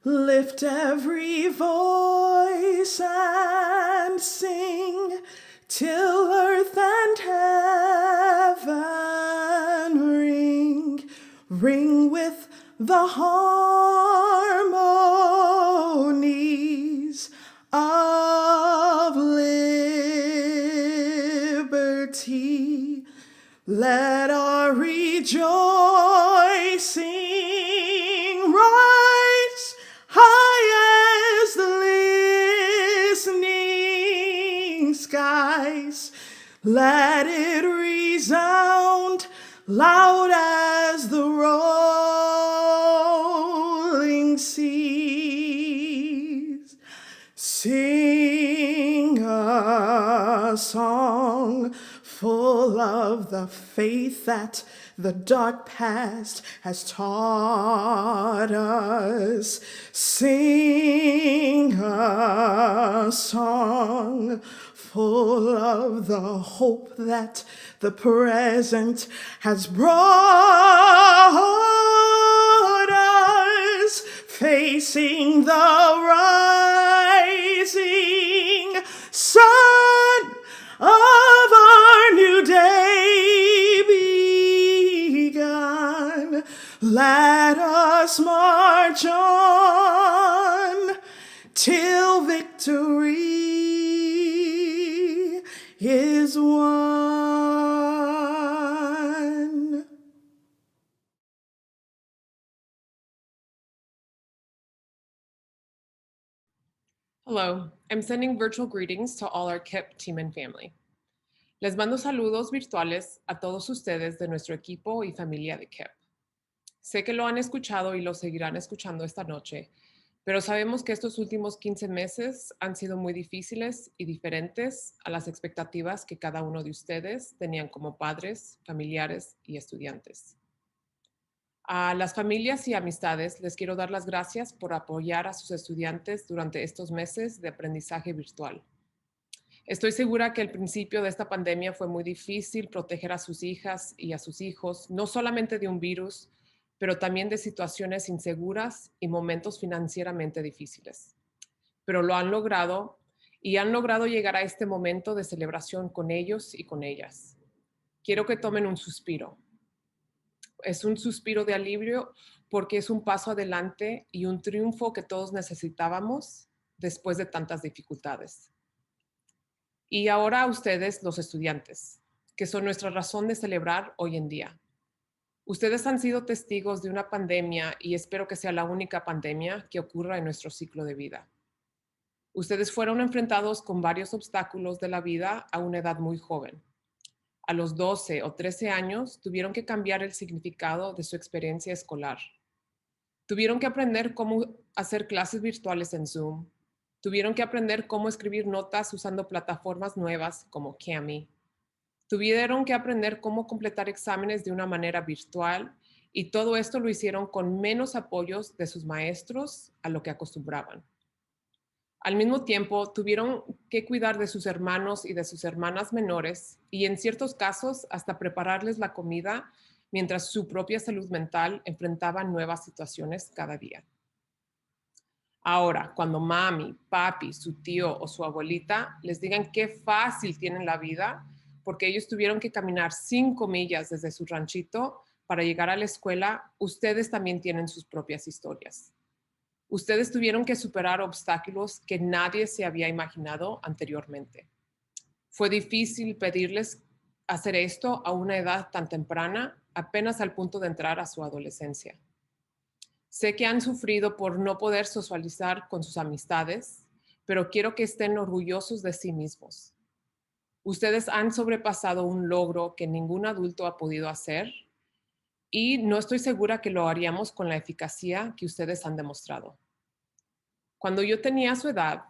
Lift every voice and sing till earth and heaven ring, ring with the harmonies of liberty. Let our rejoicing rise high as the listening skies. Let it resound loud as the rolling seas. Sing a song full of the faith that the dark past has taught us. Sing a song full of the hope that the present has brought us, facing the rising sun of our new day begun. Let us march on till victory is won. Hello, I'm sending virtual greetings to all our KIPP team and family. Les mando saludos virtuales a todos ustedes de nuestro equipo y familia de KIPP. Sé que lo han escuchado y lo seguirán escuchando esta noche, pero sabemos que estos últimos 15 meses han sido muy difíciles y diferentes a las expectativas que cada uno de ustedes tenían como padres, familiares y estudiantes. A las familias y amistades les quiero dar las gracias por apoyar a sus estudiantes durante estos meses de aprendizaje virtual. Estoy segura que al principio de esta pandemia fue muy difícil proteger a sus hijas y a sus hijos, no solamente de un virus, pero también de situaciones inseguras y momentos financieramente difíciles. Pero lo han logrado y han logrado llegar a este momento de celebración con ellos y con ellas. Quiero que tomen un suspiro. Es un suspiro de alivio porque es un paso adelante y un triunfo que todos necesitábamos después de tantas dificultades. Y ahora a ustedes, los estudiantes, que son nuestra razón de celebrar hoy en día. Ustedes han sido testigos de una pandemia y espero que sea la única pandemia que ocurra en nuestro ciclo de vida. Ustedes fueron enfrentados con varios obstáculos de la vida a una edad muy joven. A los 12 o 13 años tuvieron que cambiar el significado de su experiencia escolar. Tuvieron que aprender cómo hacer clases virtuales en Zoom. Tuvieron que aprender cómo escribir notas usando plataformas nuevas como Kami. Tuvieron que aprender cómo completar exámenes de una manera virtual y todo esto lo hicieron con menos apoyos de sus maestros a lo que acostumbraban. Al mismo tiempo, tuvieron que cuidar de sus hermanos y de sus hermanas menores y en ciertos casos hasta prepararles la comida mientras su propia salud mental enfrentaba nuevas situaciones cada día. Ahora, cuando mami, papi, su tío o su abuelita les digan qué fácil tienen la vida, porque ellos tuvieron que caminar 5 millas desde su ranchito para llegar a la escuela, ustedes también tienen sus propias historias. Ustedes tuvieron que superar obstáculos que nadie se había imaginado anteriormente. Fue difícil pedirles hacer esto a una edad tan temprana, apenas al punto de entrar a su adolescencia. Sé que han sufrido por no poder socializar con sus amistades, pero quiero que estén orgullosos de sí mismos. Ustedes han sobrepasado un logro que ningún adulto ha podido hacer y no estoy segura que lo haríamos con la eficacia que ustedes han demostrado. Cuando yo tenía su edad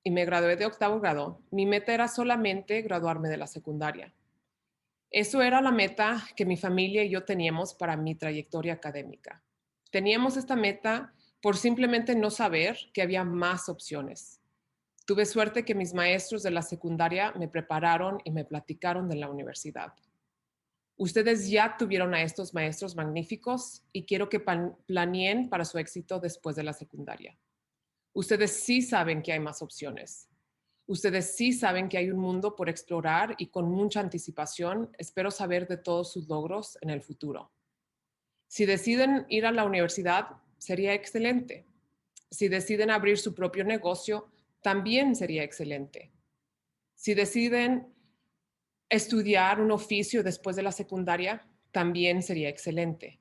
y me gradué de 8º grado, mi meta era solamente graduarme de la secundaria. Eso era la meta que mi familia y yo teníamos para mi trayectoria académica. Teníamos esta meta por simplemente no saber que había más opciones. Tuve suerte que mis maestros de la secundaria me prepararon y me platicaron de la universidad. Ustedes ya tuvieron a estos maestros magníficos y quiero que planeen para su éxito después de la secundaria. Ustedes sí saben que hay más opciones. Ustedes sí saben que hay un mundo por explorar y con mucha anticipación espero saber de todos sus logros en el futuro. Si deciden ir a la universidad, sería excelente. Si deciden abrir su propio negocio, también sería excelente. Si deciden estudiar un oficio después de la secundaria, también sería excelente.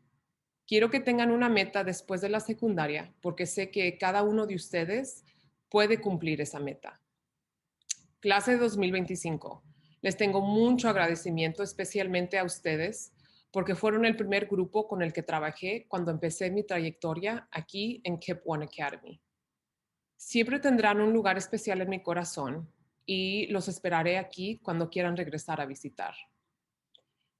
Quiero que tengan una meta después de la secundaria porque sé que cada uno de ustedes puede cumplir esa meta. Clase de 2025. Les tengo mucho agradecimiento, especialmente a ustedes, porque fueron el primer grupo con el que trabajé cuando empecé mi trayectoria aquí en KIPP One Academy. Siempre tendrán un lugar especial en mi corazón y los esperaré aquí cuando quieran regresar a visitar.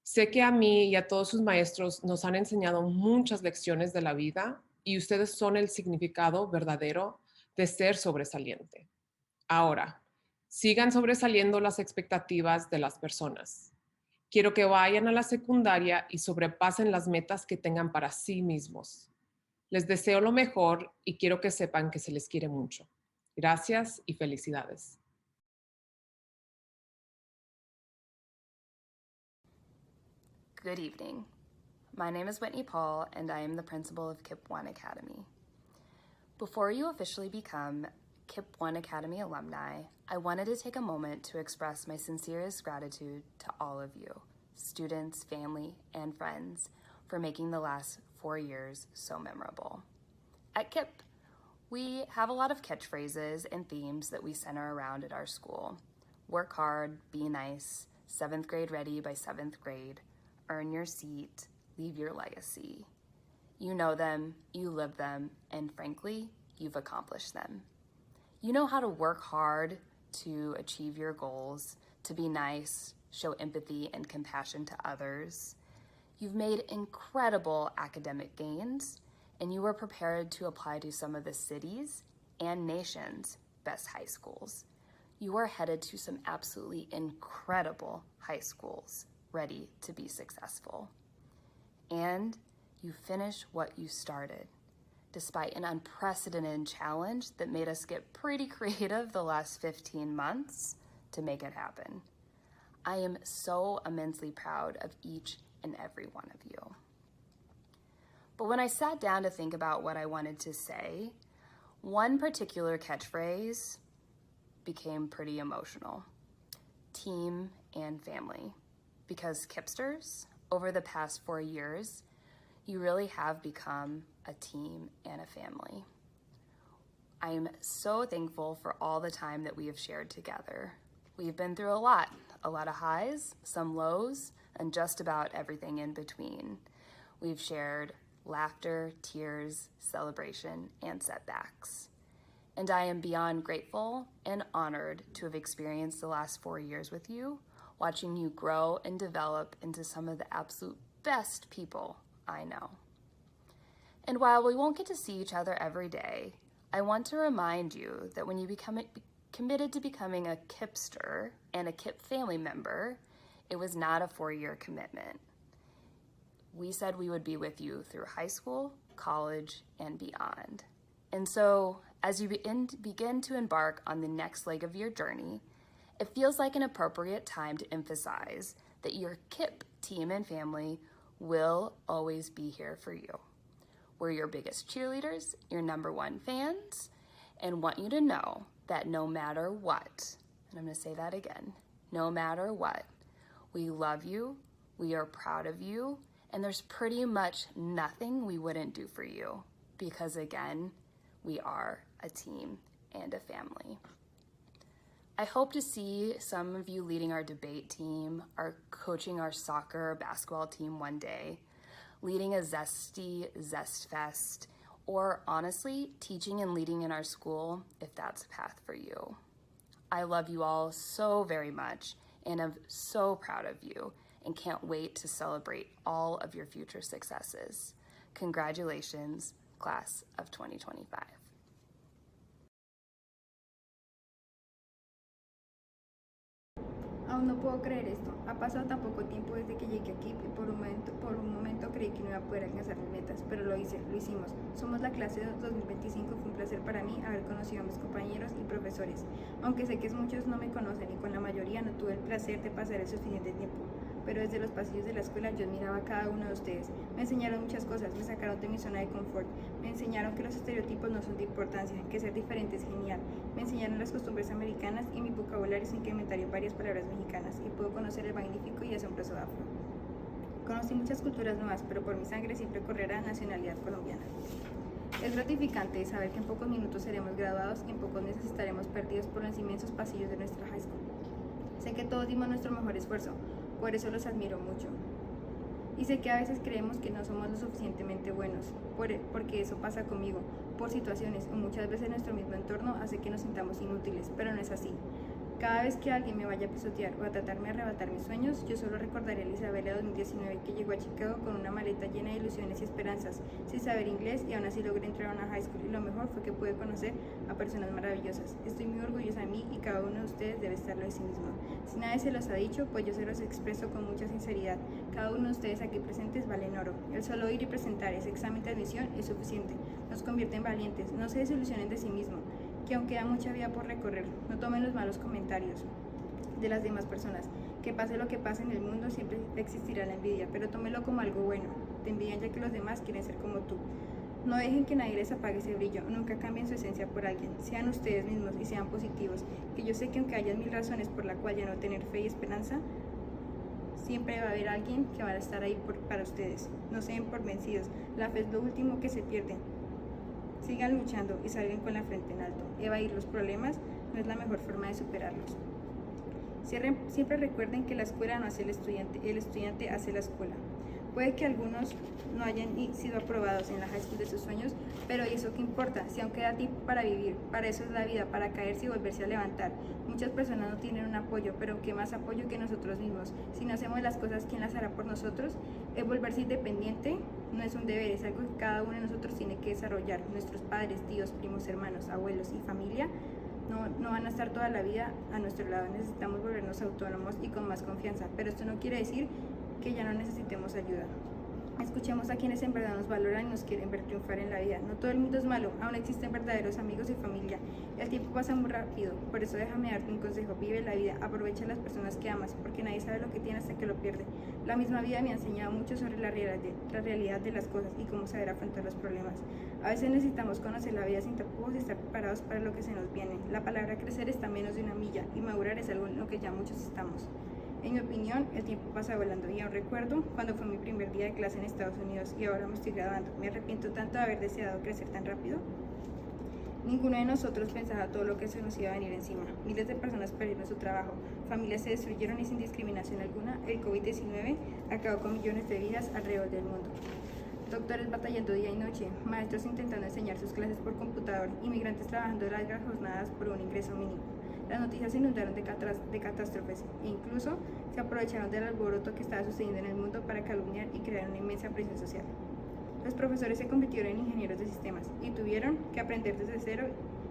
Sé que a mí y a todos sus maestros nos han enseñado muchas lecciones de la vida y ustedes son el significado verdadero de ser sobresaliente. Ahora, sigan sobresaliendo las expectativas de las personas. Quiero que vayan a la secundaria y sobrepasen las metas que tengan para sí mismos. Les deseo lo mejor y quiero que sepan que se les quiere mucho. Gracias y felicidades. Good evening. My name is Whitney Paul, and I am the principal of KIPP One Academy. Before you officially become KIPP One Academy alumni, I wanted to take a moment to express my sincerest gratitude to all of you, students, family, and friends, for making the last 4 years so memorable. At KIPP, we have a lot of catchphrases and themes that we center around at our school. Work hard, be nice, 7th grade ready by 7th grade, earn your seat, leave your legacy. You know them, you live them, and frankly, you've accomplished them. You know how to work hard to achieve your goals, to be nice, show empathy and compassion to others. You've made incredible academic gains, and you are prepared to apply to some of the cities and nation's best high schools. You are headed to some absolutely incredible high schools, ready to be successful. And you finish what you started, despite an unprecedented challenge that made us get pretty creative the last 15 months to make it happen. I am so immensely proud of each and every one of you. But when I sat down to think about what I wanted to say, one particular catchphrase became pretty emotional: team and family. Because KIPPsters, over the past 4 years, you really have become a team and a family. I am so thankful for all the time that we have shared together. We've been through a lot of highs, some lows, and just about everything in between. We've shared laughter, tears, celebration, and setbacks. And I am beyond grateful and honored to have experienced the last 4 years with you, watching you grow and develop into some of the absolute best people I know. And while we won't get to see each other every day, I want to remind you that when you become committed to becoming a KIPPster and a KIPP family member, it was not a 4-year commitment. We said we would be with you through high school, college, and beyond. And so, as you begin to embark on the next leg of your journey, it feels like an appropriate time to emphasize that your KIPP team and family will always be here for you. We're your biggest cheerleaders, your #1 fans, and want you to know that no matter what, and I'm going to say that again, no matter what, we love you, we are proud of you, and there's pretty much nothing we wouldn't do for you because, again, we are a team and a family. I hope to see some of you leading our debate team, or coaching our soccer or basketball team one day, leading a Zesty Zest Fest, or honestly, teaching and leading in our school if that's a path for you. I love you all so very much, and I'm so proud of you, and can't wait to celebrate all of your future successes. Congratulations, class of 2025. Aún no puedo creer esto. Ha pasado tan poco tiempo desde que llegué aquí y por un momento creí que no iba a poder alcanzar mis metas, pero lo hicimos. Somos la clase 2025, fue un placer para mí haber conocido a mis compañeros y profesores. Aunque sé que muchos no me conocen y con la mayoría no tuve el placer de pasar el suficiente tiempo, pero desde los pasillos de la escuela yo admiraba a cada uno de ustedes. Me enseñaron muchas cosas, me sacaron de mi zona de confort, me enseñaron que los estereotipos no son de importancia, que ser diferente es genial, me enseñaron las costumbres americanas y mi vocabulario se incrementó en varias palabras mexicanas y puedo conocer el magnífico y asombroso afro. Conocí muchas culturas nuevas, pero por mi sangre siempre correrá nacionalidad colombiana. Es gratificante saber que en pocos minutos seremos graduados y en pocos meses estaremos perdidos por los inmensos pasillos de nuestra high school. Sé que todos dimos nuestro mejor esfuerzo, por eso los admiro mucho. Y sé que a veces creemos que no somos lo suficientemente buenos, porque eso pasa conmigo, por situaciones o muchas veces nuestro mismo entorno hace que nos sintamos inútiles, pero no es así. Cada vez que alguien me vaya a pisotear o a tratarme de arrebatar mis sueños, yo solo recordaré a la Isabela 2019 que llegó a Chicago con una maleta llena de ilusiones y esperanzas, sin saber inglés y aún así logré entrar a una high school y lo mejor fue que pude conocer a personas maravillosas. Estoy muy orgullosa de mí y cada uno de ustedes debe estarlo de sí mismo. Si nadie se los ha dicho, pues yo se los expreso con mucha sinceridad. Cada uno de ustedes aquí presentes valen oro. El solo ir y presentar ese examen de admisión es suficiente. Nos convierte en valientes. No se desilusionen de sí mismos, que aún queda mucha vida por recorrer. No tomen los malos comentarios de las demás personas. Que pase lo que pase en el mundo, siempre existirá la envidia, pero tómelo como algo bueno. Te envidian ya que los demás quieren ser como tú. No dejen que nadie les apague ese brillo, nunca cambien su esencia por alguien. Sean ustedes mismos y sean positivos, que yo sé que aunque haya mil razones por la cual ya no tener fe y esperanza, siempre va a haber alguien que va a estar ahí para ustedes. No se den por vencidos, la fe es lo último que se pierde. Sigan luchando y salgan con la frente en alto. Evadir los problemas no es la mejor forma de superarlos. Siempre recuerden que la escuela no hace el estudiante hace la escuela. Puede que algunos no hayan sido aprobados en la high school de sus sueños, pero ¿y eso qué importa? Si aún queda tiempo para vivir, para eso es la vida, para caerse y volverse a levantar. Muchas personas no tienen un apoyo, pero ¿qué más apoyo que nosotros mismos? Si no hacemos las cosas, ¿quién las hará por nosotros? El volverse independiente no es un deber, es algo que cada uno de nosotros tiene que desarrollar. Nuestros padres, tíos, primos, hermanos, abuelos y familia no van a estar toda la vida a nuestro lado. Necesitamos volvernos autónomos y con más confianza, pero esto no quiere decir que ya no necesitemos ayuda. Escuchemos a quienes en verdad nos valoran y nos quieren ver triunfar en la vida. No todo el mundo es malo, aún existen verdaderos amigos y familia. El tiempo pasa muy rápido, por eso déjame darte un consejo: vive la vida, aprovecha a las personas que amas, porque nadie sabe lo que tiene hasta que lo pierde. La misma vida me ha enseñado mucho sobre la realidad de las cosas y cómo saber afrontar los problemas. A veces necesitamos conocer la vida sin tapujos y estar preparados para lo que se nos viene. La palabra crecer está a menos de una milla y madurar es algo en lo que ya muchos estamos. En mi opinión, el tiempo pasa volando y aún recuerdo cuando fue mi primer día de clase en Estados Unidos y ahora me estoy graduando. ¿Me arrepiento tanto de haber deseado crecer tan rápido? Ninguno de nosotros pensaba todo lo que se nos iba a venir encima. Miles de personas perdieron su trabajo, familias se destruyeron y sin discriminación alguna, el COVID-19 acabó con millones de vidas alrededor del mundo. Doctores batallando día y noche, maestros intentando enseñar sus clases por computador, inmigrantes trabajando largas jornadas por un ingreso mínimo. Las noticias se inundaron de catástrofes e incluso se aprovecharon del alboroto que estaba sucediendo en el mundo para calumniar y crear una inmensa presión social. Los profesores se convirtieron en ingenieros de sistemas y tuvieron que aprender desde cero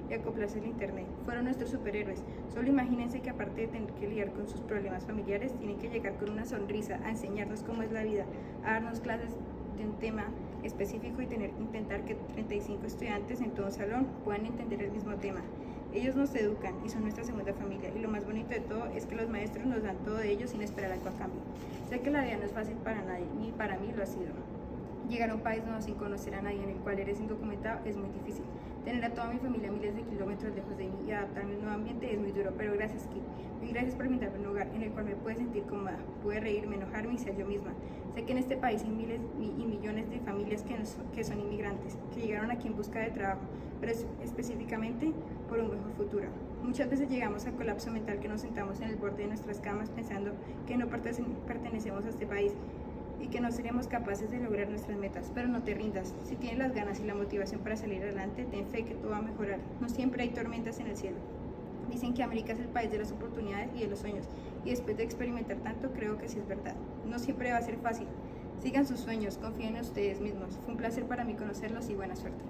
y acoplarse al internet. Fueron nuestros superhéroes. Solo imagínense que aparte de tener que lidiar con sus problemas familiares, tienen que llegar con una sonrisa a enseñarnos cómo es la vida, a darnos clases de un tema específico y intentar que 35 estudiantes en todo un salón puedan entender el mismo tema. Ellos nos educan y son nuestra segunda familia, y lo más bonito de todo es que los maestros nos dan todo de ellos sin esperar algo a cambio. Sé que la vida no es fácil para nadie, ni para mí lo ha sido. Llegar a un país nuevo sin conocer a nadie, en el cual eres indocumentado, es muy difícil. Tener a toda mi familia miles de kilómetros lejos de mí y adaptarme al nuevo ambiente es muy duro, pero gracias, Kip. Mil gracias por brindarme un lugar en el cual me pude sentir cómoda, pude reírme, enojarme y ser yo misma. Sé que en este país hay miles y millones de familias que son inmigrantes, que llegaron aquí en busca de trabajo, pero específicamente por un mejor futuro. Muchas veces llegamos al colapso mental que nos sentamos en el borde de nuestras camas pensando que no pertenecemos a este país y que no seríamos capaces de lograr nuestras metas, pero no te rindas. Si tienes las ganas y la motivación para salir adelante, ten fe que todo va a mejorar. No siempre hay tormentas en el cielo. Dicen que América es el país de las oportunidades y de los sueños, y después de experimentar tanto, creo que sí es verdad. No siempre va a ser fácil. Sigan sus sueños, confíen en ustedes mismos. Fue un placer para mí conocerlos y buena suerte.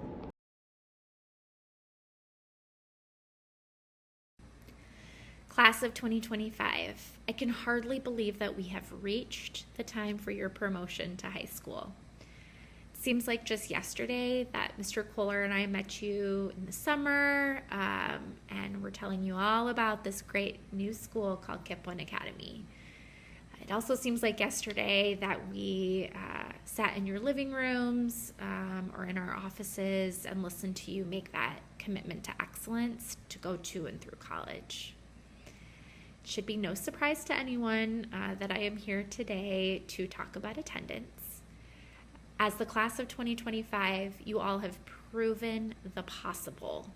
Class of 2025, I can hardly believe that we have reached the time for your promotion to high school. It seems like just yesterday that Mr. Kohler and I met you in the summer, and we're telling you all about this great new school called Kip One Academy. It also seems like yesterday that we sat in your living rooms or in our offices and listened to you make that commitment to excellence to go to and through college. It should be no surprise to anyone that I am here today to talk about attendance. As the class of 2025, you all have proven the possible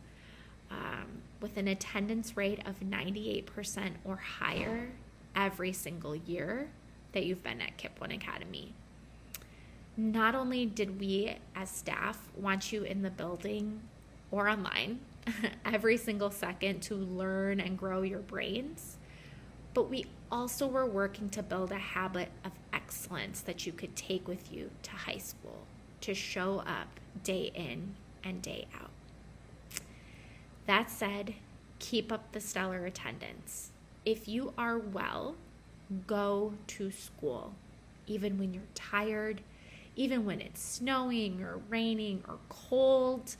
with an attendance rate of 98% or higher every single year that you've been at Kip One Academy. Not only did we as staff want you in the building or online every single second to learn and grow your brains, but we also were working to build a habit of excellence that you could take with you to high school, to show up day in and day out. That said, keep up the stellar attendance. If you are well, go to school, even when you're tired, even when it's snowing or raining or cold,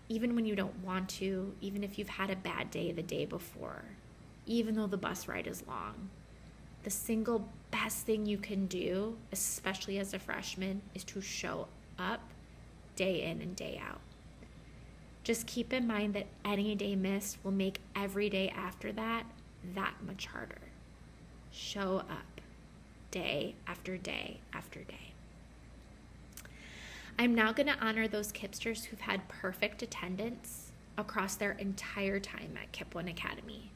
even when you don't want to, even if you've had a bad day the day before, even though the bus ride is long. The single best thing you can do, especially as a freshman, is to show up day in and day out. Just keep in mind that any day missed will make every day after that much harder. Show up day after day after day. I'm now going to honor those Kipsters who've had perfect attendance across their entire time at Kip One Academy.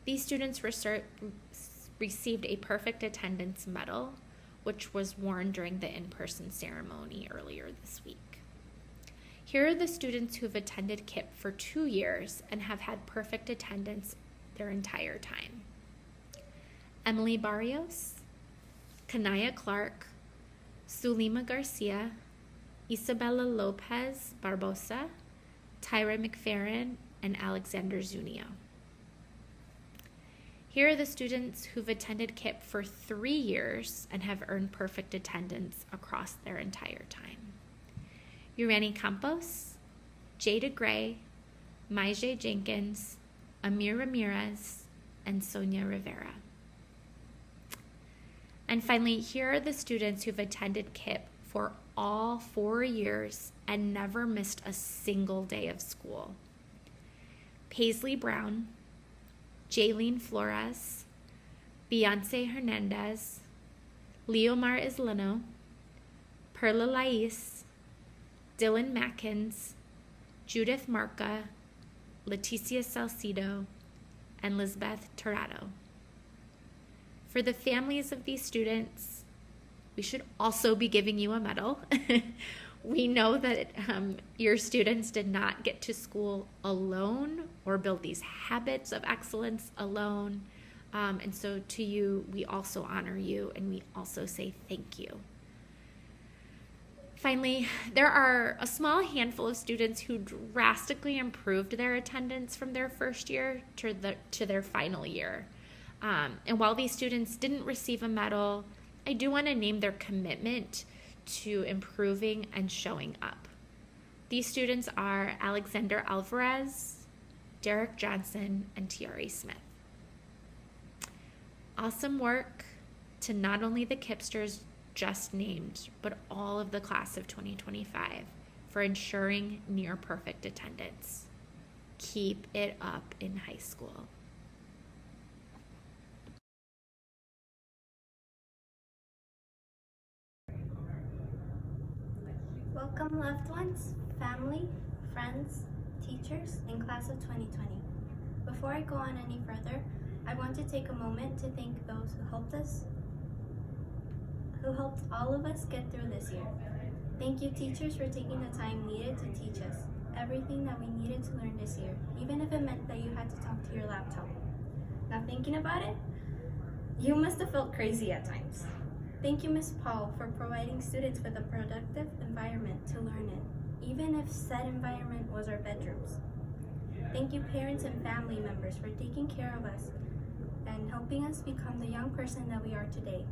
These students received a perfect attendance medal, which was worn during the in-person ceremony earlier this week. Here are the students who have attended KIP for 2 years and have had perfect attendance their entire time. Emily Barrios, Kanaya Clark, Sulima Garcia, Isabella Lopez Barbosa, Tyra McFerrin, and Alexander Zunio. Here are the students who've attended KIP for 3 years and have earned perfect attendance across their entire time. Urani Campos, Jada Gray, Maije Jenkins, Amir Ramirez, and Sonia Rivera. And finally, here are the students who've attended KIP for all 4 years and never missed a single day of school. Paisley Brown, Jaylene Flores, Beyonce Hernandez, Leomar Isleno, Perla Lais, Dylan Mackins, Judith Marca, Leticia Salcido, and Lisbeth Torado. For the families of these students, we should also be giving you a medal. We know that your students did not get to school alone or build these habits of excellence alone. And so to you, we also honor you and we also say thank you. Finally, there are a small handful of students who drastically improved their attendance from their first year to their final year. And while these students didn't receive a medal, I do want to name their commitment to improving and showing up. These students are Alexander Alvarez, Derek Johnson, and Tiari Smith. Awesome work to not only the Kipsters just named, but all of the class of 2025 for ensuring near perfect attendance. Keep it up in high school. Welcome, loved ones, family, friends, teachers, and class of 2020. Before I go on any further, I want to take a moment to thank those who helped all of us get through this year. Thank you, teachers, for taking the time needed to teach us everything that we needed to learn this year, even if it meant that you had to talk to your laptop. Now thinking about it, you must have felt crazy at times. Thank you, Ms. Paul, for providing students with a productive environment to learn in, even if said environment was our bedrooms. Thank you, parents and family members, for taking care of us and helping us become the young person that we are today.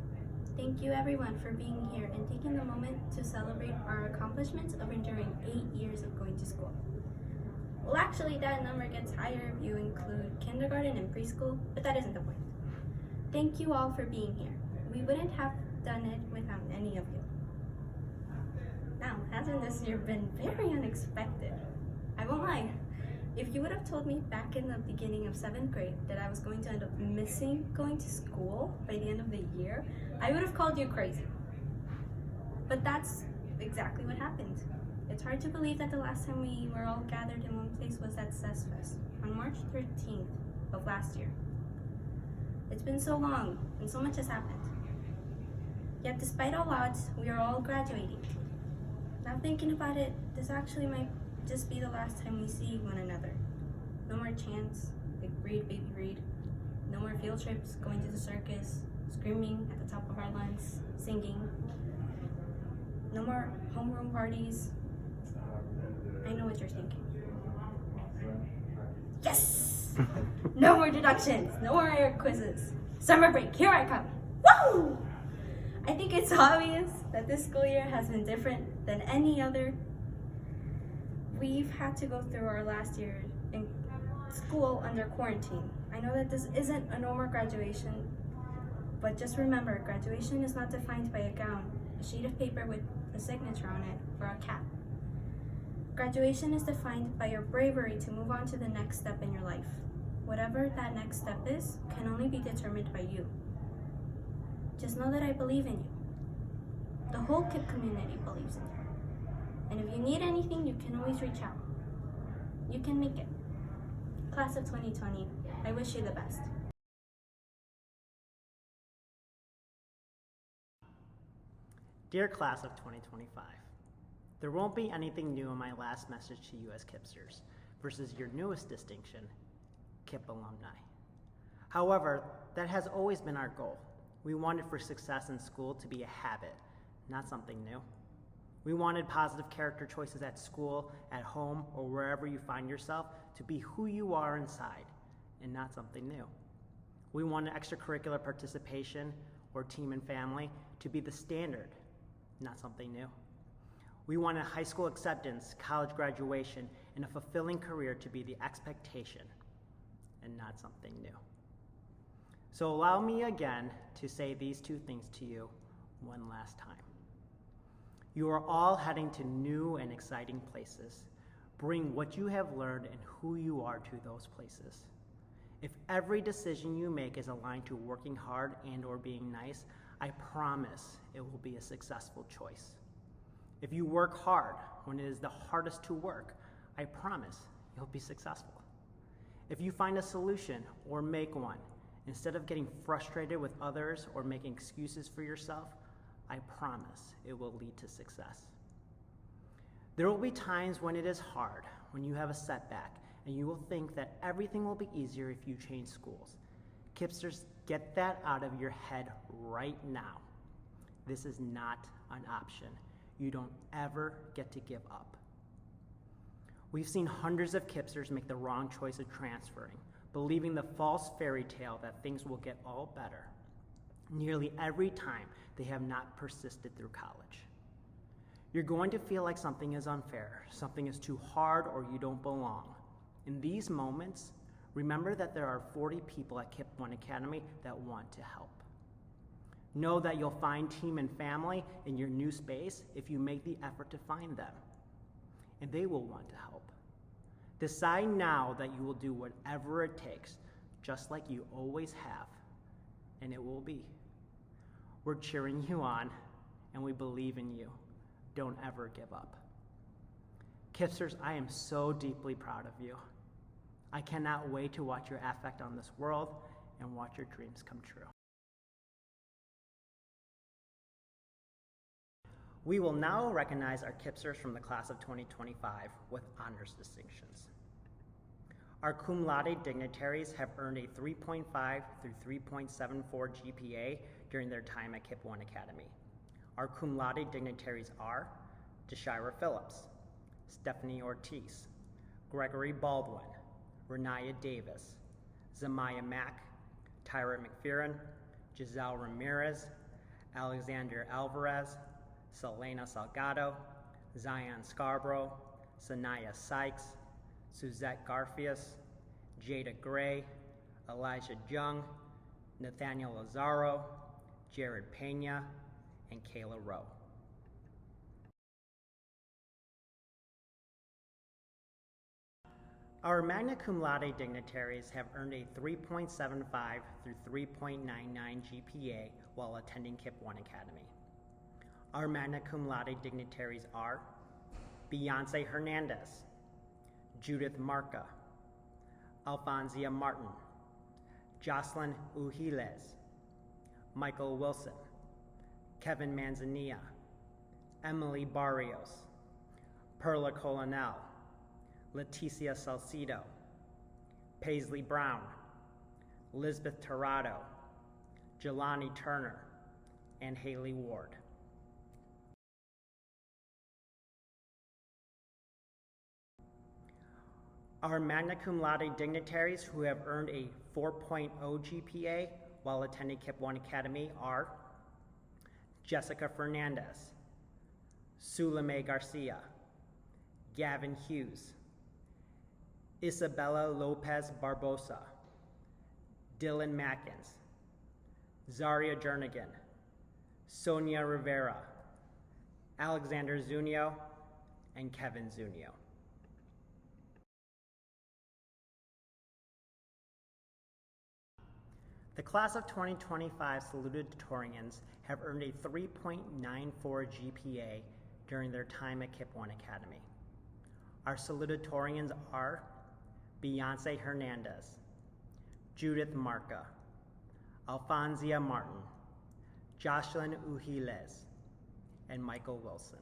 Thank you, everyone, for being here and taking the moment to celebrate our accomplishments of enduring 8 years of going to school. Well, actually, that number gets higher if you include kindergarten and preschool, but that isn't the point. Thank you all for being here. We wouldn't have done it without any of you. Now, hasn't this year been very unexpected? I won't lie. If you would have told me back in the beginning of 7th grade that I was going to end up missing going to school by the end of the year, I would have called you crazy. But that's exactly what happened. It's hard to believe that the last time we were all gathered in one place was at CES Fest on March 13th of last year. It's been so long and so much has happened. Yet despite all odds, we are all graduating. Now thinking about it, this actually might just be the last time we see one another. No more chants, like read, baby, read. No more field trips, going to the circus, screaming at the top of our lungs, singing. No more homeroom parties. I know what you're thinking. Yes! No more deductions, no more air quizzes. Summer break, here I come. Woo! I think it's obvious that this school year has been different than any other. We've had to go through our last year in school under quarantine. I know that this isn't a normal graduation, but just remember, graduation is not defined by a gown, a sheet of paper with a signature on it, or a cap. Graduation is defined by your bravery to move on to the next step in your life. Whatever that next step is can only be determined by you. Just know that I believe in you. The whole KIPP community believes in you. And if you need anything, you can always reach out. You can make it. Class of 2020, I wish you the best. Dear Class of 2025, there won't be anything new in my last message to you as KIPPsters versus your newest distinction, KIPP alumni. However, that has always been our goal. We wanted for success in school to be a habit, not something new. We wanted positive character choices at school, at home, or wherever you find yourself to be who you are inside and not something new. We wanted extracurricular participation or team and family to be the standard, not something new. We wanted high school acceptance, college graduation, and a fulfilling career to be the expectation and not something new. So allow me again to say these two things to you one last time. You are all heading to new and exciting places. Bring what you have learned and who you are to those places. If every decision you make is aligned to working hard and or being nice, I promise it will be a successful choice. If you work hard when it is the hardest to work, I promise you'll be successful. If you find a solution or make one, instead of getting frustrated with others or making excuses for yourself, I promise it will lead to success. There will be times when it is hard, when you have a setback, and you will think that everything will be easier if you change schools. KIPPsters, get that out of your head right now. This is not an option. You don't ever get to give up. We've seen hundreds of KIPPsters make the wrong choice of transferring, believing the false fairy tale that things will get all better. Nearly every time they have not persisted through college. You're going to feel like something is unfair, something is too hard, or you don't belong. In these moments, remember that there are 40 people at KIPP One Academy that want to help. Know that you'll find team and family in your new space if you make the effort to find them, and they will want to help. Decide now that you will do whatever it takes, just like you always have, and it will be. We're cheering you on, and we believe in you. Don't ever give up. KIPPsters, I am so deeply proud of you. I cannot wait to watch your effect on this world and watch your dreams come true. We will now recognize our KIPPsters from the class of 2025 with honors distinctions. Our cum laude dignitaries have earned a 3.5 through 3.74 GPA during their time at KIPP One Academy. Our cum laude dignitaries are Deshira Phillips, Stephanie Ortiz, Gregory Baldwin, Renaya Davis, Zamaya Mack, Tyra McFerrin, Giselle Ramirez, Alexander Alvarez, Selena Salgado, Zion Scarborough, Sanaya Sykes, Suzette Garfias, Jada Gray, Elijah Jung, Nathaniel Lazaro, Jared Pena, and Kayla Rowe. Our magna cum laude dignitaries have earned a 3.75 through 3.99 GPA while attending KIPP 1 Academy. Our magna cum laude dignitaries are Beyonce Hernandez, Judith Marca, Alfonsia Martin, Jocelyn Ujiles, Michael Wilson, Kevin Manzanilla, Emily Barrios, Perla Colonel, Leticia Salcido, Paisley Brown, Lisbeth Tirado, Jelani Turner, and Haley Ward. Our magna cum laude dignitaries who have earned a 4.0 GPA while attending KIPP 1 Academy are Jessica Fernandez, Sulame Garcia, Gavin Hughes, Isabella Lopez Barbosa, Dylan Mackins, Zaria Jernigan, Sonia Rivera, Alexander Zunio, and Kevin Zunio. The class of 2025 salutatorians have earned a 3.94 GPA during their time at KIPP 1 Academy. Our salutatorians are Beyonce Hernandez, Judith Marca, Alfonsia Martin, Jocelyn Ujiles, and Michael Wilson.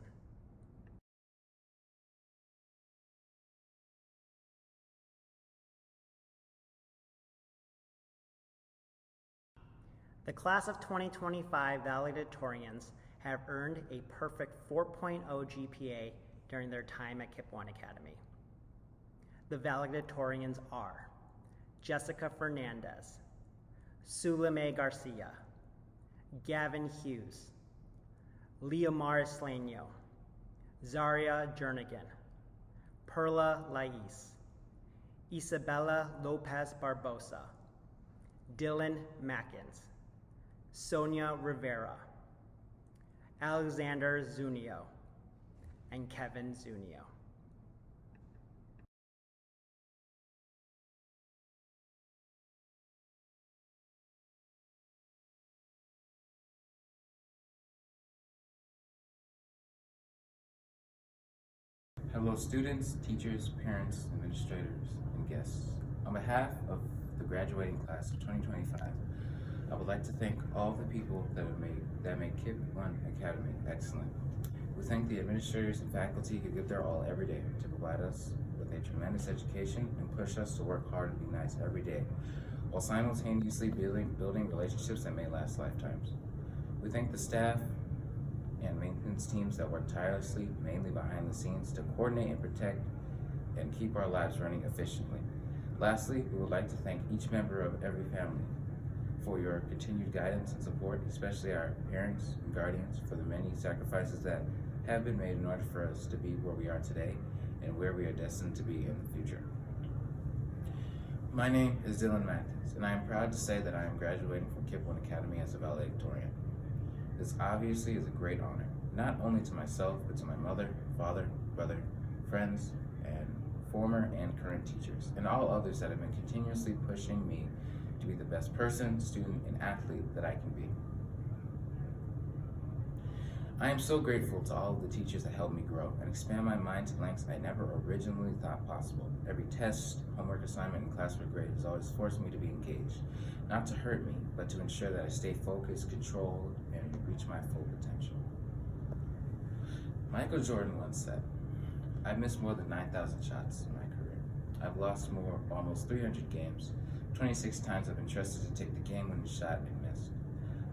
The class of 2025 valedictorians have earned a perfect 4.0 GPA during their time at KIPP 1 Academy. The valedictorians are Jessica Fernandez, Sulame Garcia, Gavin Hughes, Leomar Isleño, Zaria Jernigan, Perla Lais, Isabella Lopez Barbosa, Dylan Mackins, Sonia Rivera, Alexander Zunio, and Kevin Zunio. Hello students, teachers, parents, administrators, and guests. On behalf of the graduating class of 2025, I would like to thank all the people that make KIPP 1 Academy excellent. We thank the administrators and faculty who give their all every day to provide us with a tremendous education and push us to work hard and be nice every day, while simultaneously building relationships that may last lifetimes. We thank the staff and maintenance teams that work tirelessly, mainly behind the scenes, to coordinate and protect and keep our lives running efficiently. Lastly, we would like to thank each member of every family for your continued guidance and support, especially our parents and guardians, for the many sacrifices that have been made in order for us to be where we are today and where we are destined to be in the future. My name is Dylan Mackins, and I am proud to say that I am graduating from KIPP 1 Academy as a valedictorian. This obviously is a great honor, not only to myself, but to my mother, father, brother, friends, and former and current teachers, and all others that have been continuously pushing me to be the best person, student, and athlete that I can be. I am so grateful to all of the teachers that helped me grow and expand my mind to lengths I never originally thought possible. Every test, homework assignment, and classwork grade has always forced me to be engaged, not to hurt me, but to ensure that I stay focused, controlled, and reach my full potential. Michael Jordan once said, "I've missed more than 9,000 shots in my career. I've lost almost 300 games. 26 times I've been trusted to take the game-winning shot and missed.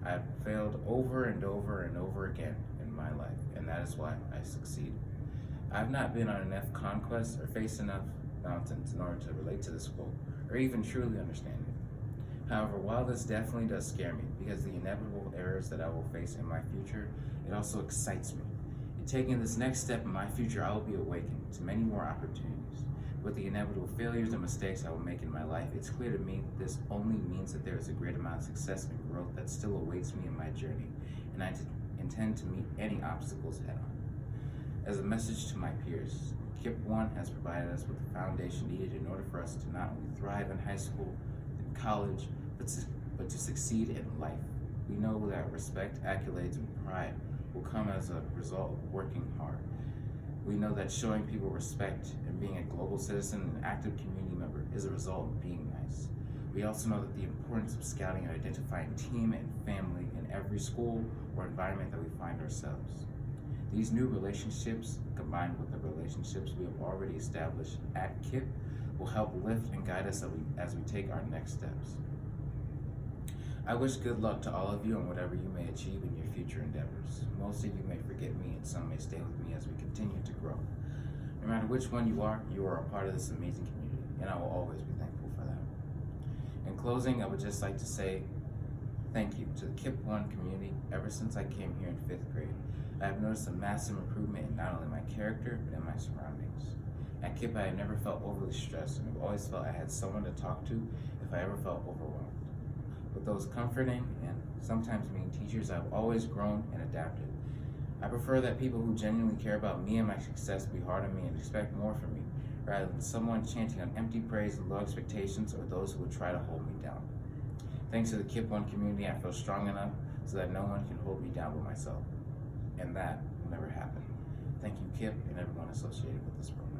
I've failed over and over and over again in my life, and that is why I succeed. I've not been on enough conquests or faced enough mountains in order to relate to this quote, or even truly understand it. However, while this definitely does scare me, because the inevitable errors that I will face in my future, it also excites me. In taking this next step in my future, I will be awakened to many more opportunities. With the inevitable failures and mistakes I will make in my life, it's clear to me that this only means that there is a great amount of success and growth that still awaits me in my journey, and I intend to meet any obstacles head on. As a message to my peers, KIPP 1 has provided us with the foundation needed in order for us to not only thrive in high school and college, but to succeed in life. We know that respect, accolades, and pride will come as a result of working hard. We know that showing people respect and being a global citizen and active community member is a result of being nice. We also know that the importance of scouting and identifying team and family in every school or environment that we find ourselves. These new relationships, combined with the relationships we have already established at KIPP, will help lift and guide us as we take our next steps. I wish good luck to all of you on whatever you may achieve in your future endeavors. Most of you may forget me and some may stay with me as we continue to grow. No matter which one you are a part of this amazing community, and I will always be thankful for that. In closing, I would just like to say thank you to the KIPP 1 community. Ever since I came here in 5th grade, I have noticed a massive improvement in not only my character, but in my surroundings. At KIPP, I have never felt overly stressed and have always felt I had someone to talk to if I ever felt overwhelmed. With those comforting and sometimes mean teachers, I've always grown and adapted. I prefer that people who genuinely care about me and my success be hard on me and expect more from me, rather than someone chanting on empty praise and low expectations, or those who would try to hold me down. Thanks to the KIPP 1 community, I feel strong enough so that no one can hold me down but myself. And that will never happen. Thank you, KIPP, and everyone associated with this program.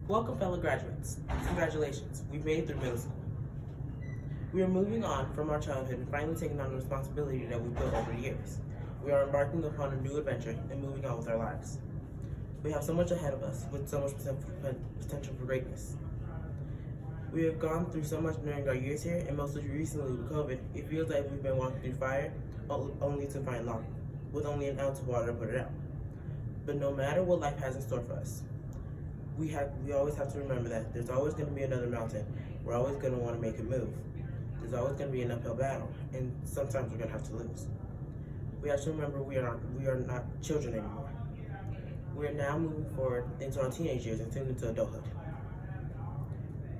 Welcome, fellow graduates. Congratulations, we've made it through middle school. We are moving on from our childhood and finally taking on the responsibility that we've built over the years. We are embarking upon a new adventure and moving on with our lives. We have so much ahead of us with so much potential for greatness. We have gone through so much during our years here, and most recently with COVID, it feels like we've been walking through fire only to find lava, with only an ounce of water to put it out. But no matter what life has in store for us, we always have to remember that there's always going to be another mountain. We're always going to want to make a move. There's always going to be an uphill battle, and sometimes we're going to have to lose. We have to remember we are not children anymore. We are now moving forward into our teenage years and soon into adulthood.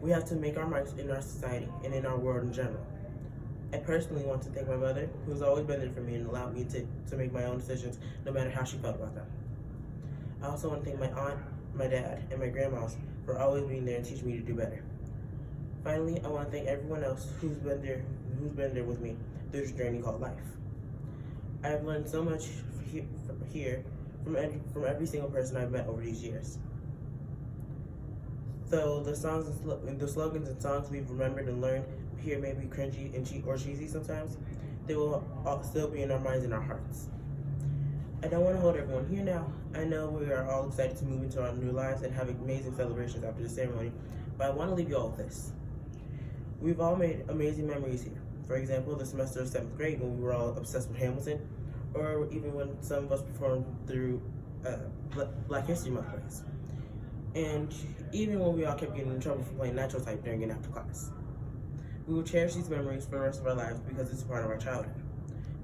We have to make our marks in our society and in our world in general. I personally want to thank my mother, who's always been there for me and allowed me to make my own decisions no matter how she felt about them. I also want to thank my aunt, my dad, and my grandmas for always being there and teaching me to do better. Finally, I want to thank everyone else who's been there with me through this journey called life. I have learned so much here from every single person I've met over these years. So the slogans and songs we've remembered and learned here may be cringy and cheesy sometimes, they will still be in our minds and our hearts. I don't want to hold everyone here now. I know we are all excited to move into our new lives and have amazing celebrations after the ceremony, but I want to leave you all with this. We've all made amazing memories here. For example, the semester of 7th grade when we were all obsessed with Hamilton, or even when some of us performed through Black History Month plays. And even when we all kept getting in trouble for playing natural type during and after class. We will cherish these memories for the rest of our lives because it's a part of our childhood.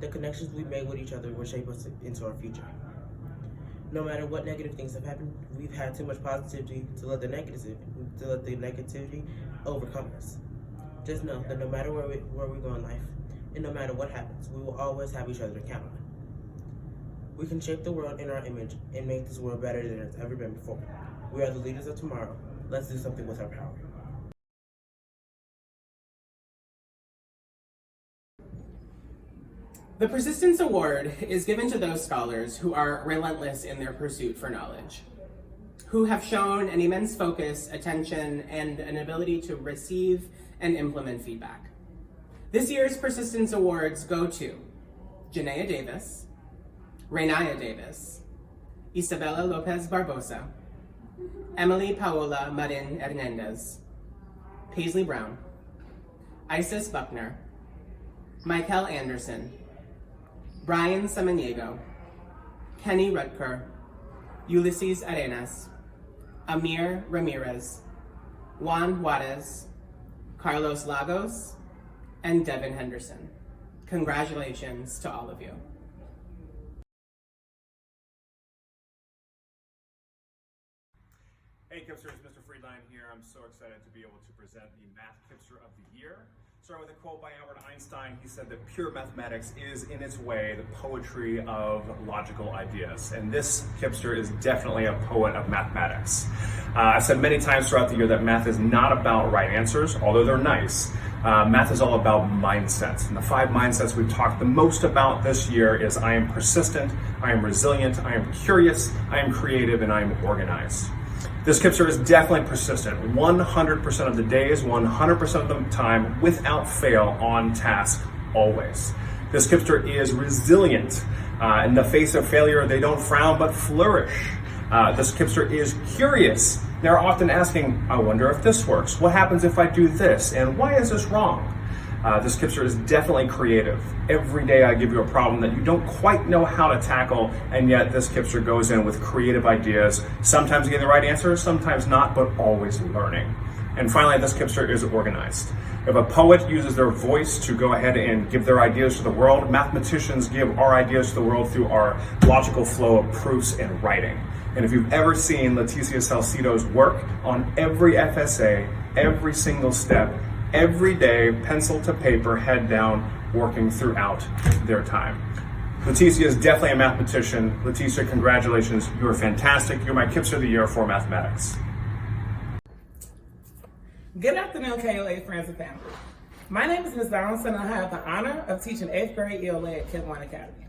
The connections we've made with each other will shape us into our future. No matter what negative things have happened, we've had too much positivity to let the negativity overcome us. Just know that no matter where we go in life, and no matter what happens, we will always have each other to count on. We can shape the world in our image and make this world better than it's ever been before. We are the leaders of tomorrow. Let's do something with our power. The Persistence Award is given to those scholars who are relentless in their pursuit for knowledge, who have shown an immense focus, attention, and an ability to receive and implement feedback. This year's Persistence Awards go to Janaea Davis, Reynaya Davis, Isabella Lopez Barbosa, Emily Paola Marin Hernandez, Paisley Brown, Isis Buckner, Michael Anderson, Brian Samaniego, Kenny Rutker, Ulysses Arenas, Amir Ramirez, Juan Juarez, Carlos Lagos, and Devin Henderson. Congratulations to all of you. Hey Kipsters, Mr. Friedline here. I'm so excited to be able to present the Math Kipster of the Year. Starting with a quote by Albert Einstein, he said that pure mathematics is in its way the poetry of logical ideas. And this Kipster is definitely a poet of mathematics. I've said many times throughout the year that math is not about right answers, although they're nice. Math is all about mindsets. And the 5 mindsets we've talked the most about this year is I am persistent, I am resilient, I am curious, I am creative, and I am organized. This Kipster is definitely persistent, 100% of the days, 100% of the time, without fail, on task, always. This Kipster is resilient. In the face of failure, they don't frown but flourish. This Kipster is curious. They're often asking, I wonder if this works. What happens if I do this? And why is this wrong? This Kipster is definitely creative. Every day I give you a problem that you don't quite know how to tackle, and yet this Kipster goes in with creative ideas, sometimes getting the right answer, sometimes not, but always learning. And finally, this Kipster is organized. If a poet uses their voice to go ahead and give their ideas to the world, mathematicians give our ideas to the world through our logical flow of proofs and writing. And if you've ever seen Leticia Salcido's work on every FSA, every single step, every day, pencil to paper, head down, working throughout their time. Leticia is definitely a mathematician. Leticia, congratulations. You are fantastic. You're my Kipster of the Year for mathematics. Good afternoon, KOA friends and family. My name is Ms. Donaldson, and I have the honor of teaching 8th grade ELA at KIPP 1 Academy.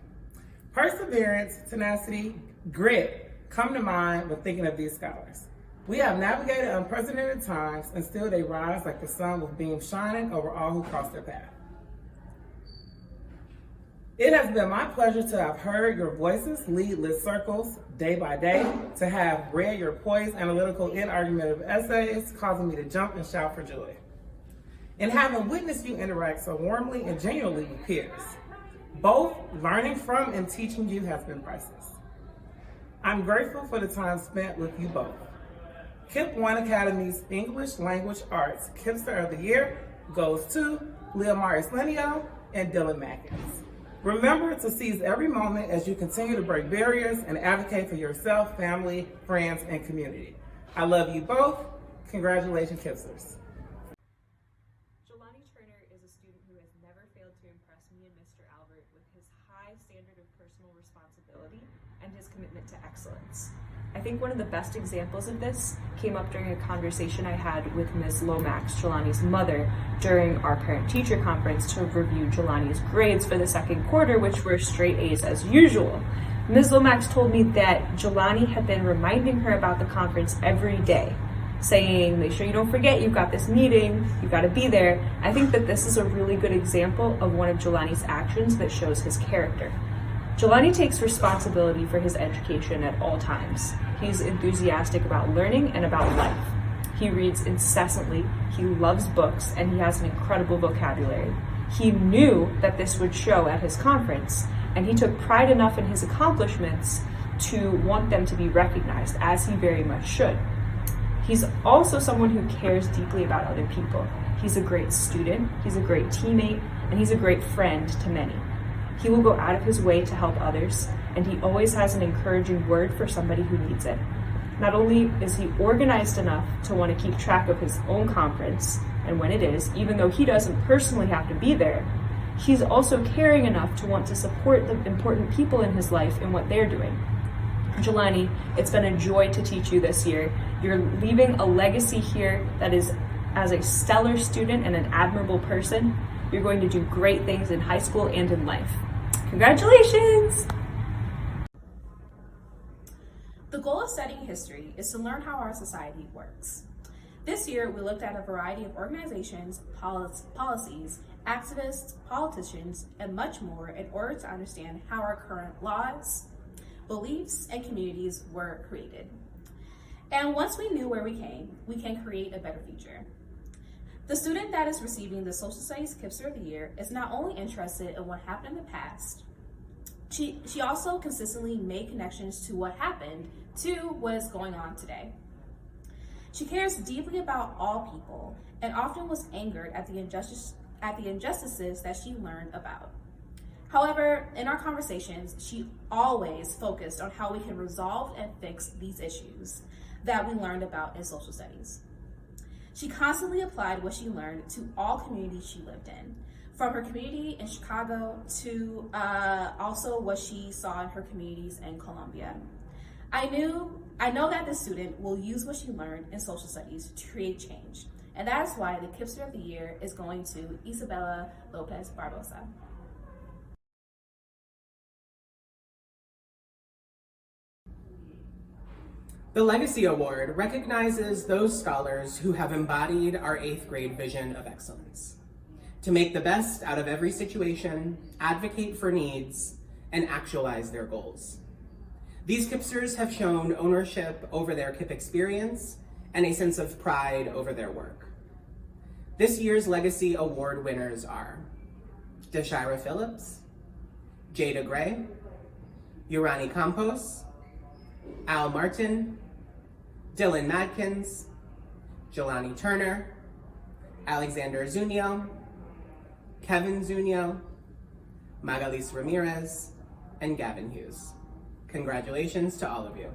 Perseverance, tenacity, grit come to mind when thinking of these scholars. We have navigated unprecedented times, and still they rise like the sun with beams shining over all who cross their path. It has been my pleasure to have heard your voices lead lit circles day by day, to have read your poised, analytical, and argumentative essays, causing me to jump and shout for joy. And having witnessed you interact so warmly and genuinely with peers, both learning from and teaching you has been priceless. I'm grateful for the time spent with you both. KIPP 1 Academy's English Language Arts Kipster of the Year goes to Leomar Islenio and Dylan Mackins. Remember to seize every moment as you continue to break barriers and advocate for yourself, family, friends, and community. I love you both. Congratulations, Kipsters. Jelani Turner is a student who has never failed to impress me and Mr. Albert with his high standard of personal responsibility and his commitment to excellence. I think one of the best examples of this came up during a conversation I had with Ms. Lomax, Jelani's mother, during our parent-teacher conference to review Jelani's grades for the second quarter, which were straight A's as usual. Ms. Lomax told me that Jelani had been reminding her about the conference every day, saying, make sure you don't forget you've got this meeting, you've got to be there. I think that this is a really good example of one of Jelani's actions that shows his character. Jelani takes responsibility for his education at all times. He's enthusiastic about learning and about life. He reads incessantly, he loves books, and he has an incredible vocabulary. He knew that this would show at his conference, and he took pride enough in his accomplishments to want them to be recognized, as he very much should. He's also someone who cares deeply about other people. He's a great student, he's a great teammate, and he's a great friend to many. He will go out of his way to help others, and he always has an encouraging word for somebody who needs it. Not only is he organized enough to want to keep track of his own conference, and when it is, even though he doesn't personally have to be there, he's also caring enough to want to support the important people in his life in what they're doing. Jelani, it's been a joy to teach you this year. You're leaving a legacy here that is, as a stellar student and an admirable person, you're going to do great things in high school and in life. Congratulations! The goal of studying history is to learn how our society works. This year, we looked at a variety of organizations, policies, activists, politicians, and much more in order to understand how our current laws, beliefs, and communities were created. And once we knew where we can create a better future. The student that is receiving the Social Studies Kipster of the Year is not only interested in what happened in the past, She also consistently made connections to what happened to what is going on today. She cares deeply about all people and often was angered at the injustices that she learned about. However, in our conversations, she always focused on how we can resolve and fix these issues that we learned about in social studies. She constantly applied what she learned to all communities she lived in, from her community in Chicago to also what she saw in her communities in Colombia. I know that this student will use what she learned in social studies to create change, and that is why the Kipster of the Year is going to Isabella Lopez Barbosa. The Legacy Award recognizes those scholars who have embodied our 8th grade vision of excellence, to make the best out of every situation, advocate for needs, and actualize their goals. These Kipsters have shown ownership over their KIPP experience and a sense of pride over their work. This year's Legacy Award winners are Deshira Phillips, Jada Gray, Urani Campos, Al Martin, Dylan Madkins, Jelani Turner, Alexander Zunio, Kevin Zunio, Magalise Ramirez, and Gavin Hughes. Congratulations to all of you.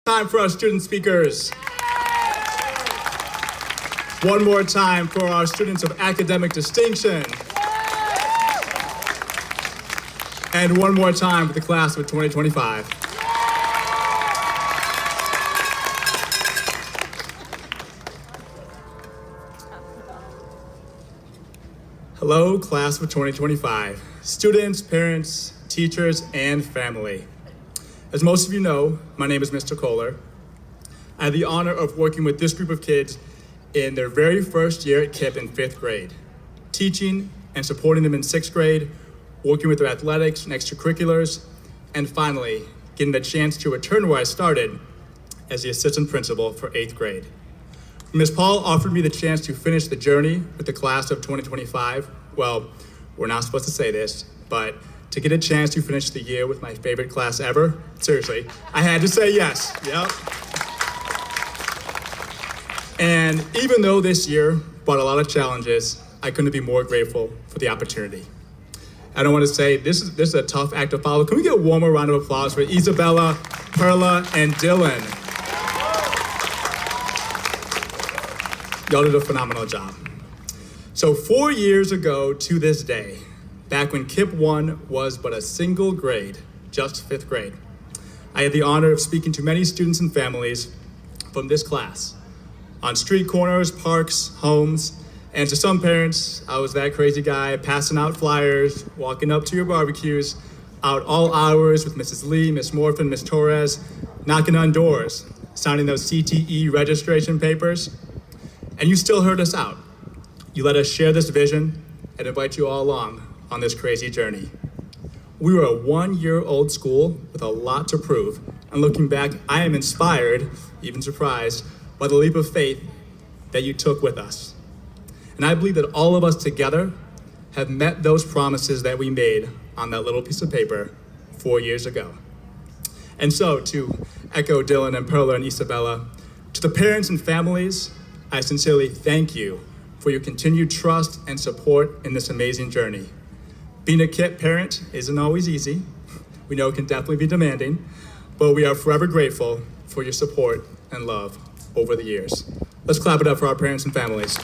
Time for our student speakers. One more time for our students of academic distinction. And one more time for the class of 2025. Hello, class of 2025. Students, parents, teachers, and family. As most of you know, my name is Mr. Kohler. I had the honor of working with this group of kids in their very first year at KIPP in 5th grade, teaching and supporting them in 6th grade, working with their athletics and extracurriculars, and finally, getting the chance to return where I started as the assistant principal for 8th grade. Ms. Paul offered me the chance to finish the journey with the class of 2025. Well, we're not supposed to say this, but to get a chance to finish the year with my favorite class ever, seriously, I had to say yes, yep. And even though this year brought a lot of challenges, I couldn't be more grateful for the opportunity. I don't want to say this is a tough act to follow. Can we get a warmer round of applause for Isabella, Perla, and Dylan? Y'all did a phenomenal job. So 4 years ago to this day, back when KIPP 1 was but a single grade, just 5th grade, I had the honor of speaking to many students and families from this class on street corners, parks, homes, and to some parents, I was that crazy guy passing out flyers, walking up to your barbecues, out all hours with Mrs. Lee, Miss Morfin, Miss Torres, knocking on doors, signing those CTE registration papers, and you still heard us out. You let us share this vision and invite you all along on this crazy journey. We were a 1-year-old school with a lot to prove, and looking back, I am inspired, even surprised, by the leap of faith that you took with us. And I believe that all of us together have met those promises that we made on that little piece of paper 4 years ago. And so, to echo Dylan and Perla and Isabella, to the parents and families, I sincerely thank you for your continued trust and support in this amazing journey. Being a KIPP parent isn't always easy. We know it can definitely be demanding, but we are forever grateful for your support and love over the years. Let's clap it up for our parents and families.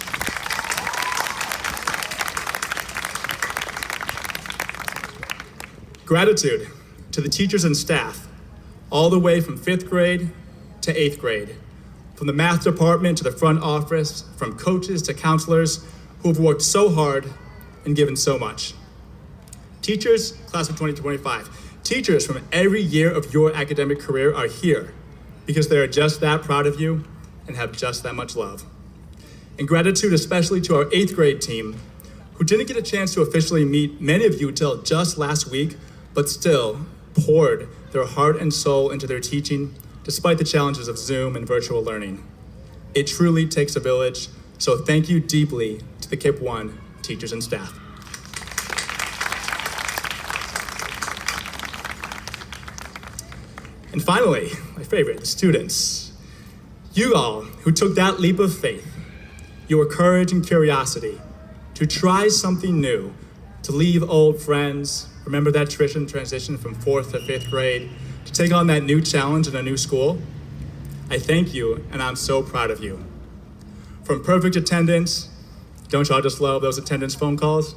Gratitude to the teachers and staff, all the way from 5th grade to 8th grade, from the math department to the front office, from coaches to counselors who have worked so hard and given so much. Teachers, class of 2025, teachers from every year of your academic career are here because they are just that proud of you and have just that much love. And gratitude especially to our 8th grade team, who didn't get a chance to officially meet many of you till just last week, but still poured their heart and soul into their teaching despite the challenges of Zoom and virtual learning. It truly takes a village, so thank you deeply to the KIPP 1 teachers and staff. And finally, my favorite, the students. You all who took that leap of faith, your courage and curiosity to try something new, to leave old friends, remember that transition from 4th to 5th grade, to take on that new challenge in a new school. I thank you, and I'm so proud of you. From perfect attendance, don't y'all just love those attendance phone calls?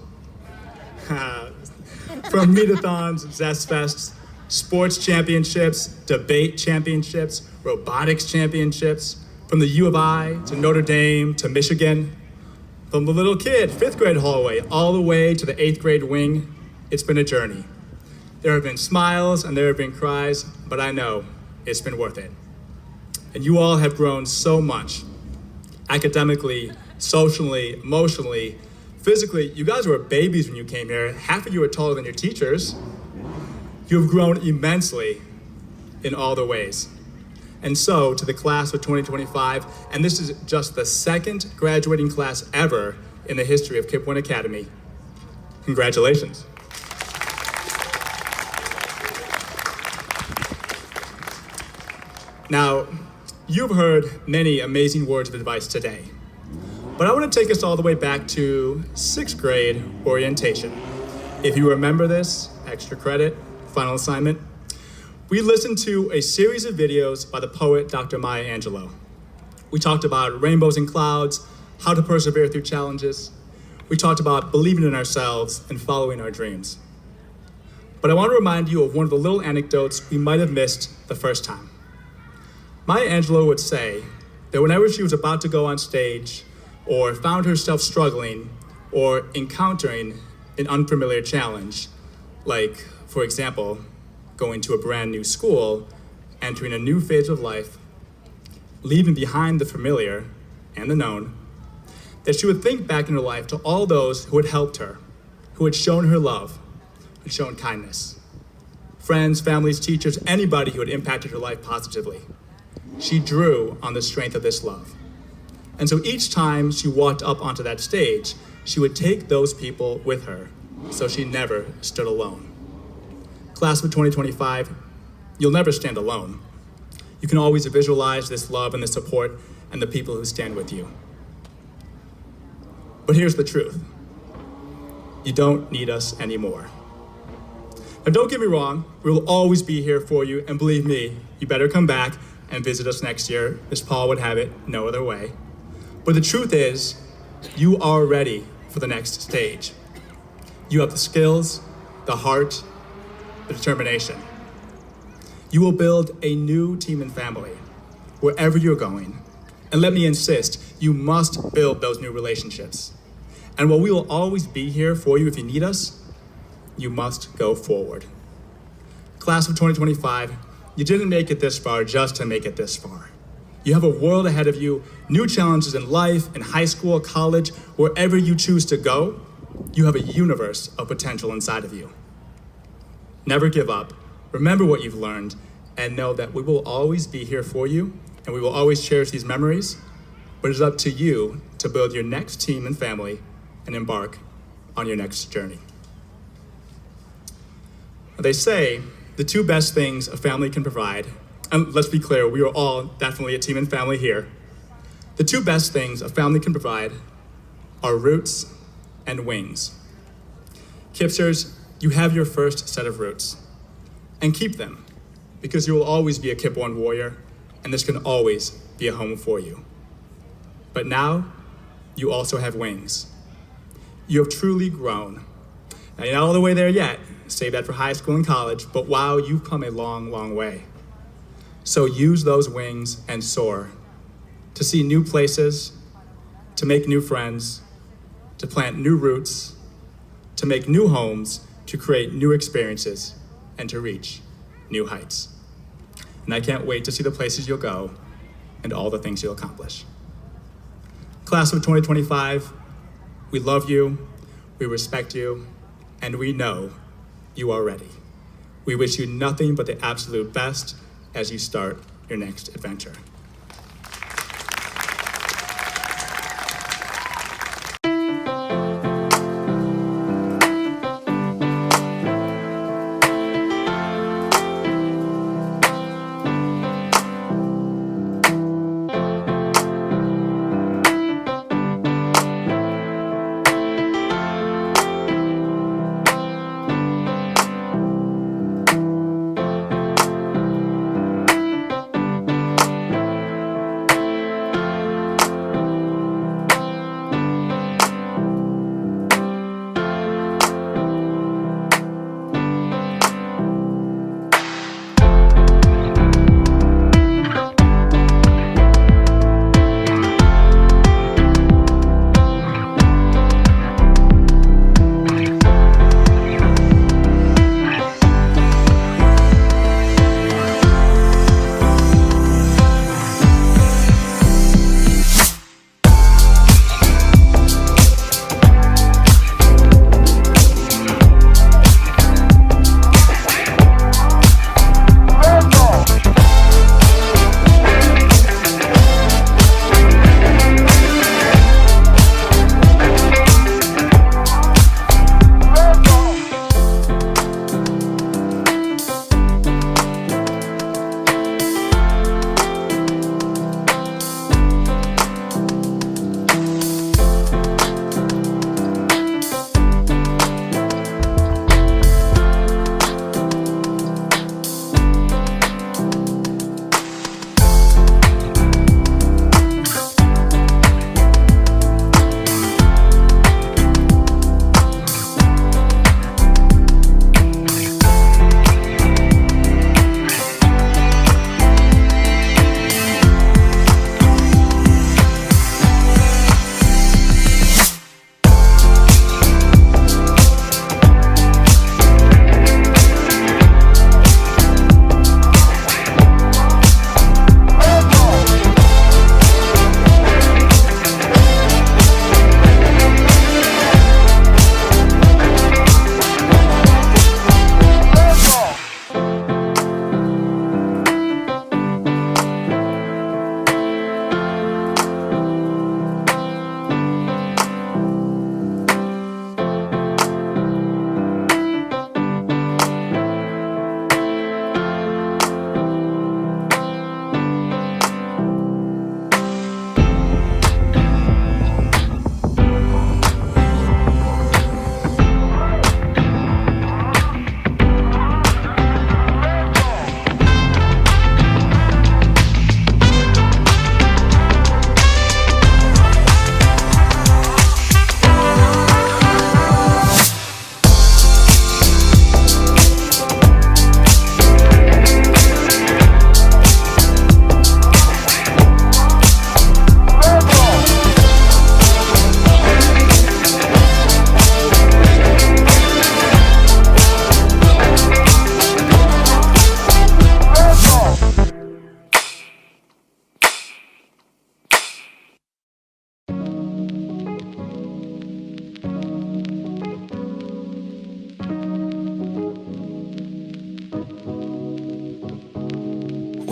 From meet-a-thons, Zest Fests, sports championships, debate championships, robotics championships, from the U of I to Notre Dame to Michigan, from the little kid, 5th grade hallway, all the way to the 8th grade wing, it's been a journey. There have been smiles and there have been cries, but I know it's been worth it. And you all have grown so much, academically, socially, emotionally, physically. You guys were babies when you came here. Half of you are taller than your teachers. You have grown immensely in all the ways. And so, to the class of 2025, and this is just the second graduating class ever in the history of KIPP 1 Academy, congratulations. Now, you've heard many amazing words of advice today, but I want to take us all the way back to 6th grade orientation. If you remember this, extra credit, final assignment, we listened to a series of videos by the poet Dr. Maya Angelou. We talked about rainbows and clouds, how to persevere through challenges. We talked about believing in ourselves and following our dreams. But I want to remind you of one of the little anecdotes we might have missed the first time. Maya Angelou would say that whenever she was about to go on stage or found herself struggling or encountering an unfamiliar challenge, like, for example, going to a brand new school, entering a new phase of life, leaving behind the familiar and the known, that she would think back in her life to all those who had helped her, who had shown her love, who had shown kindness. Friends, families, teachers, anybody who had impacted her life positively. She drew on the strength of this love. And so each time she walked up onto that stage, she would take those people with her, so she never stood alone. Class of 2025, you'll never stand alone. You can always visualize this love and the support and the people who stand with you. But here's the truth. You don't need us anymore. Now don't get me wrong, we will always be here for you, and believe me, you better come back and visit us next year, as Paul would have it, no other way. But the truth is, you are ready for the next stage. You have the skills, the heart, the determination. You will build a new team and family wherever you're going. And let me insist, you must build those new relationships. And while we will always be here for you if you need us, you must go forward. Class of 2025, you didn't make it this far just to make it this far. You have a world ahead of you, new challenges in life, in high school, college, wherever you choose to go, you have a universe of potential inside of you. Never give up, remember what you've learned, and know that we will always be here for you, and we will always cherish these memories, but it's up to you to build your next team and family and embark on your next journey. They say the two best things a family can provide, and let's be clear, we are all definitely a team and family here. The two best things a family can provide are roots and wings. Kipsters, you have your first set of roots, and keep them, because you will always be a Kip One warrior, and this can always be a home for you. But now, you also have wings. You have truly grown. Now, you're not all the way there yet, save that for high school and college, but wow, you've come a long, long way. So use those wings and soar to see new places, to make new friends, to plant new roots, to make new homes, to create new experiences, and to reach new heights. And I can't wait to see the places you'll go and all the things you'll accomplish. Class of 2025, we love you, we respect you, and we know you are ready. We wish you nothing but the absolute best as you start your next adventure.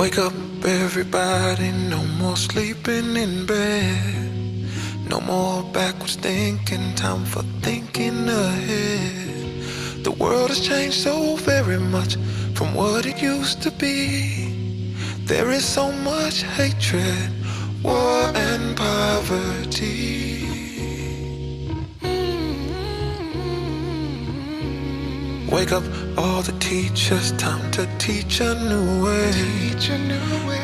Wake up everybody, no more sleeping in bed. No more backwards thinking, time for thinking ahead. The world has changed so very much from what it used to be. There is so much hatred, war and poverty. Wake up all the teachers, time to teach a new way.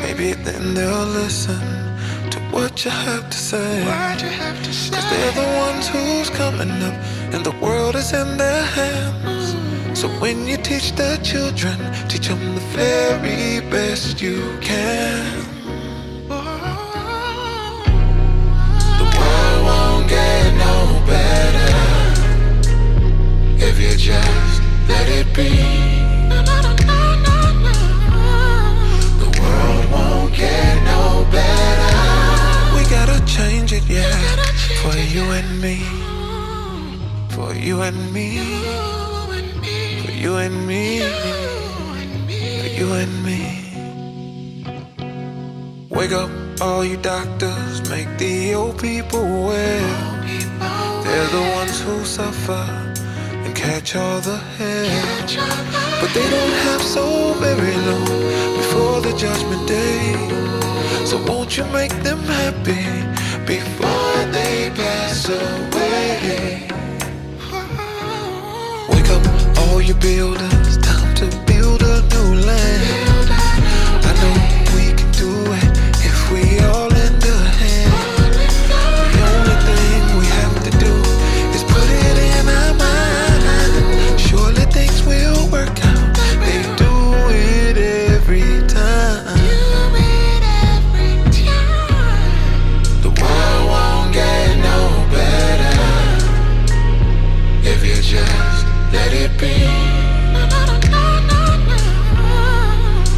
Maybe then they'll listen to what you have to say. Cause they're the ones who's coming up and the world is in their hands. So when you teach the children, teach them the very best you can. The world won't get no better if you just let it be. The world won't get no better. We gotta change it, yeah. For you and me. For you and me. For you and me. For you and me. Wake up all you doctors, make the old people well. They're the ones who suffer and catch all the hell. But they don't have so very long before the judgment day. So won't you make them happy before they pass away? Wake up all you builders, time to build a new land. I know we can do it if we all lend a hand. The only thing we have to do is put it in our mind. Surely things will work out. They do it every time. The world won't get no better if you just let it be.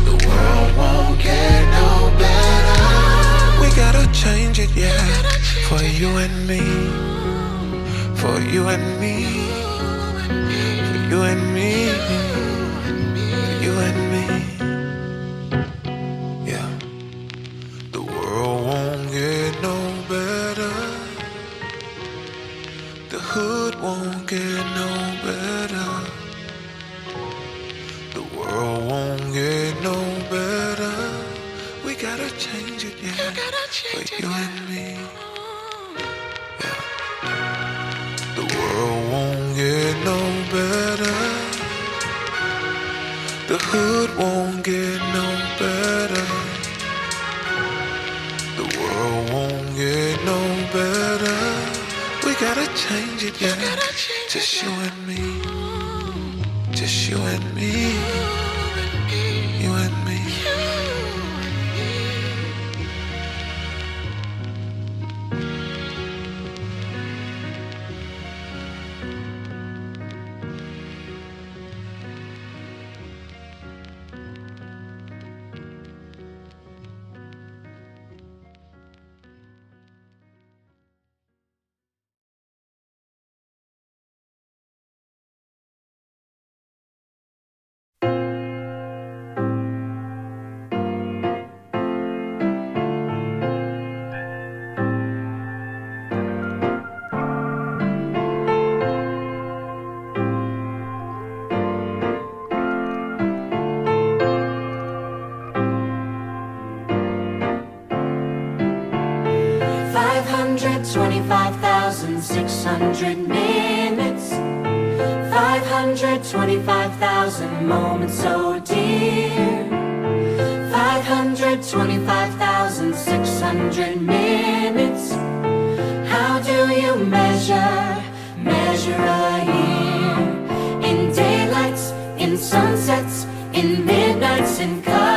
The world won't get no better. We gotta change it, yeah. For you and me. For you and me. For you and me. For you and me. Yeah. The world won't get no better. The hood won't get no better. The world won't get no better. We gotta change it, yeah. For you and me. Yeah. The world won't get no better. The hood won't get no better. The world won't get no better. We gotta change it, yeah. Just you and me. Just you and me. You and me. minutes, 525,000 moments so dear, 525,600 minutes. How do you measure a year? In daylights, in sunsets, in midnights, in colors.